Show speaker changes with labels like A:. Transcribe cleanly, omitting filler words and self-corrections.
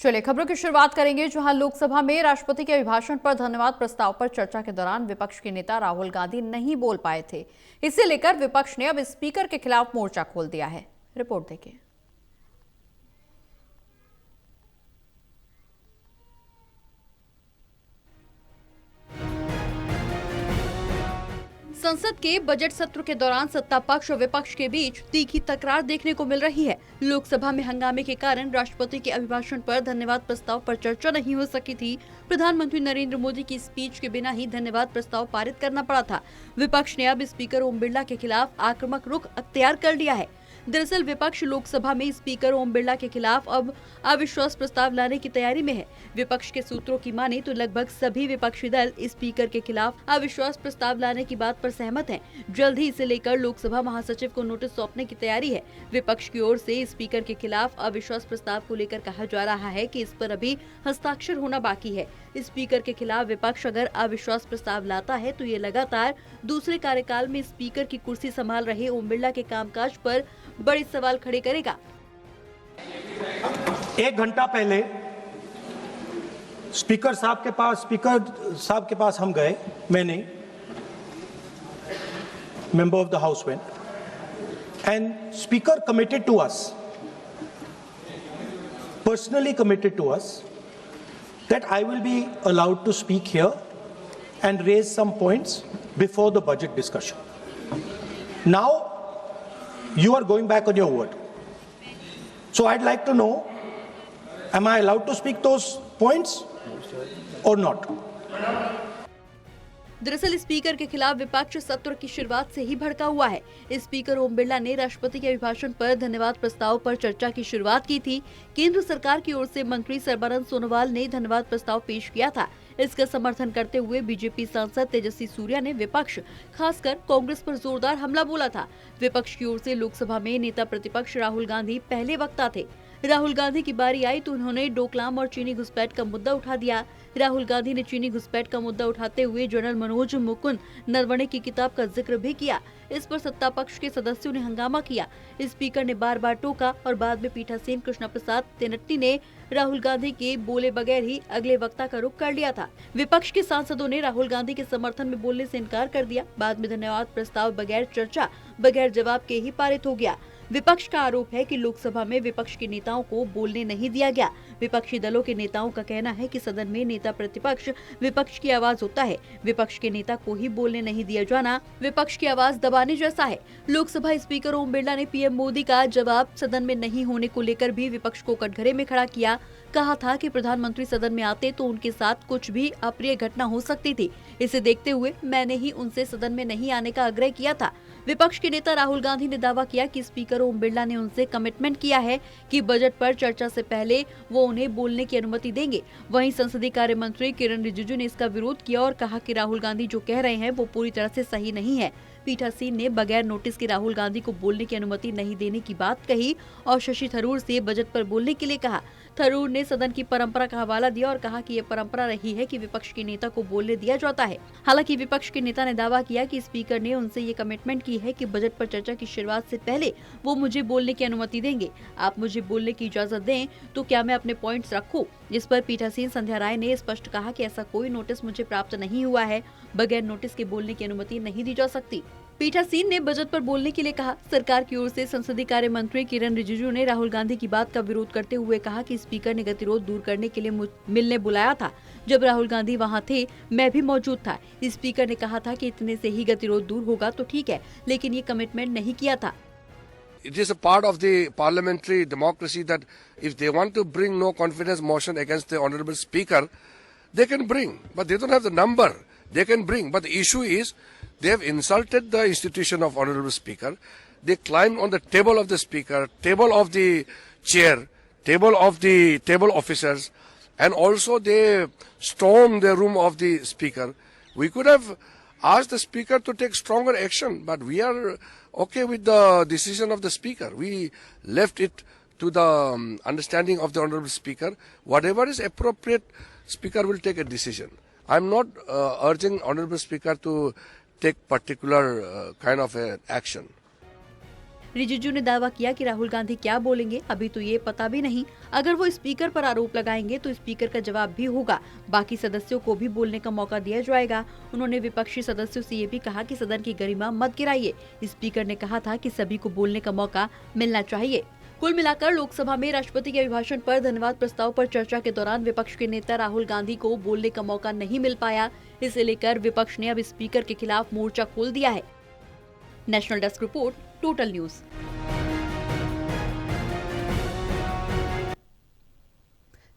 A: चलिए खबरों की शुरुआत करेंगे, जहां लोकसभा में राष्ट्रपति के अभिभाषण पर धन्यवाद प्रस्ताव पर चर्चा के दौरान विपक्ष के नेता राहुल गांधी नहीं बोल पाए थे। इसे लेकर विपक्ष ने अब स्पीकर के खिलाफ मोर्चा खोल दिया है। रिपोर्ट देखिए। संसद के बजट सत्र के दौरान सत्ता पक्ष और विपक्ष के बीच तीखी तकरार देखने को मिल रही है। लोकसभा में हंगामे के कारण राष्ट्रपति के अभिभाषण पर धन्यवाद प्रस्ताव पर चर्चा नहीं हो सकी थी। प्रधानमंत्री नरेंद्र मोदी की स्पीच के बिना ही धन्यवाद प्रस्ताव पारित करना पड़ा था। विपक्ष ने अब स्पीकर ओम बिरला के खिलाफ आक्रामक रुख अख्तियार कर लिया है। दरअसल विपक्ष लोकसभा में स्पीकर ओम बिरला के खिलाफ अब अविश्वास प्रस्ताव लाने की तैयारी में है। विपक्ष के सूत्रों की माने तो लगभग सभी विपक्षी दल स्पीकर के खिलाफ अविश्वास प्रस्ताव लाने की बात पर सहमत हैं। जल्द ही इसे लेकर लोकसभा महासचिव को नोटिस सौंपने की तैयारी है। विपक्ष की ओर से स्पीकर के खिलाफ अविश्वास प्रस्ताव को लेकर कहा जा रहा है कि इस पर अभी हस्ताक्षर होना बाकी है। स्पीकर के खिलाफ विपक्ष अगर अविश्वास प्रस्ताव लाता है तो ये लगातार दूसरे कार्यकाल में स्पीकर की कुर्सी संभाल रहे ओम बिरला के कामकाज पर बड़े सवाल खड़े करेगा।
B: 1 घंटा पहले स्पीकर साहब के पास हम गए, मैंने member of the house went, and speaker committed to us, personally committed to us, that I will be allowed to speak here and raise some points before the budget discussion. Now, you are going back on your word. So I'd like to know, am I allowed to speak those points or not?
A: दरअसल speaker के खिलाफ विपक्ष सत्र की शुरुआत से ही भड़का हुआ है। स्पीकर ओम बिरला ने राष्ट्रपति के अभिभाषण पर धन्यवाद प्रस्ताव पर चर्चा की शुरुआत की थी। केंद्र सरकार की ओर से मंत्री सर्बानंद सोनोवाल ने धन्यवाद प्रस्ताव पेश किया था। इसका समर्थन करते हुए बीजेपी सांसद तेजस्वी सूर्या ने विपक्ष, खासकर कांग्रेस पर जोरदार हमला बोला था। विपक्ष की ओर से लोकसभा में नेता प्रतिपक्ष राहुल गांधी पहले वक्ता थे। राहुल गांधी की बारी आई तो उन्होंने डोकलाम और चीनी घुसपैठ का मुद्दा उठा दिया। राहुल गांधी ने चीनी घुसपैठ का मुद्दा उठाते हुए जनरल मनोज मुकुंद नरवणे की किताब का जिक्र भी किया। इस पर सत्ता पक्ष के सदस्यों ने हंगामा किया। स्पीकर ने बार बार टोका और बाद में पीठासीन कृष्णा प्रसाद तेनट्टी ने राहुल गांधी के बोले बगैर ही अगले वक्ता का रुख कर लिया था। विपक्ष के सांसदों ने राहुल गांधी के समर्थन में बोलने से इनकार कर दिया। बाद में धन्यवाद प्रस्ताव बगैर चर्चा, बगैर जवाब के ही पारित हो गया। विपक्ष का आरोप है कि लोकसभा में विपक्ष के नेताओं को बोलने नहीं दिया गया। विपक्षी दलों के नेताओं का कहना है कि सदन में नेता प्रतिपक्ष विपक्ष की आवाज होता है। विपक्ष के नेता को ही बोलने नहीं दिया जाना विपक्ष की आवाज दबाने जैसा है। लोकसभा स्पीकर ओम बिरला ने पीएम मोदी का जवाब सदन में नहीं होने को लेकर भी विपक्ष को कटघरे में खड़ा किया। कहा था कि प्रधानमंत्री सदन में आते तो उनके साथ कुछ भी अप्रिय घटना हो सकती थी। इसे देखते हुए मैंने ही उनसे सदन में नहीं आने का आग्रह किया था। विपक्ष के नेता राहुल गांधी ने दावा किया कि स्पीकर ओम बिरला ने उनसे कमिटमेंट किया है कि बजट पर चर्चा से पहले वो उन्हें बोलने की अनुमति देंगे। वहीं संसदीय कार्य मंत्री किरण रिजिजू ने इसका विरोध किया और कहा कि राहुल गांधी जो कह रहे हैं वो पूरी तरह से सही नहीं है। पीठासीन ने बगैर नोटिस के राहुल गांधी को बोलने की अनुमति नहीं देने की बात कही और शशि थरूर से बजट पर बोलने के लिए कहा। थरूर ने सदन की परंपरा का हवाला दिया और कहा कि ये परंपरा रही है कि विपक्ष के नेता को बोलने दिया जाता है। हालांकि विपक्ष के नेता ने दावा किया कि स्पीकर ने उनसे ये कमिटमेंट की है कि बजट पर चर्चा की शुरुआत से पहले वो मुझे बोलने की अनुमति देंगे। आप मुझे बोलने की इजाजत दें तो क्या मैं अपने पॉइंट्स रखूं? जिस पर पीठासीन संध्या राय ने स्पष्ट कहा कि ऐसा कोई नोटिस मुझे प्राप्त नहीं हुआ है। बगैर नोटिस के बोलने की अनुमति नहीं दी जा सकती। पीठासीन ने बजट पर बोलने के लिए कहा। सरकार की ओर से संसदीय कार्य मंत्री किरण रिजिजू ने राहुल गांधी की बात का विरोध करते हुए कहा कि स्पीकर ने गतिरोध दूर करने के लिए मिलने बुलाया था। जब राहुल गांधी वहां थे, मैं भी मौजूद था। स्पीकर ने कहा था कि इतने से ही गतिरोध दूर होगा तो ठीक है, लेकिन ये कमिटमेंट नहीं किया था।
C: It is a part of the parliamentary democracy that if they want to bring no confidence motion against the honorable speaker, they can bring, but they don't have the number. They can bring, but the issue is they have insulted the institution of honorable speaker. They climbed on the table of the speaker, table of the chair, table of the table officers, and also they stormed the room of the speaker. We could have asked the speaker to take stronger action, but we are okay with the decision of the speaker. We left it to the understanding of the honorable speaker. Whatever is appropriate, speaker will take a decision. I am not urging honorable speaker to take particular kind of action.
A: Rijiju ने दावा किया कि राहुल गांधी क्या बोलेंगे अभी तो ये पता भी नहीं। अगर वो स्पीकर पर आरोप लगाएंगे तो स्पीकर का जवाब भी होगा, बाकी सदस्यों को भी बोलने का मौका दिया जाएगा। उन्होंने विपक्षी सदस्यों से ये भी कहा कि सदन की गरिमा मत गिराइए। स्पीकर ने कहा था कि सभी को बोलने का मौका मिलना चाहिए। कुल मिलाकर लोकसभा में राष्ट्रपति के अभिभाषण पर धन्यवाद प्रस्ताव पर चर्चा के दौरान विपक्ष के नेता राहुल गांधी को बोलने का मौका नहीं मिल पाया। इसे लेकर विपक्ष ने अब स्पीकर के खिलाफ मोर्चा खोल दिया है। National desk report, total news.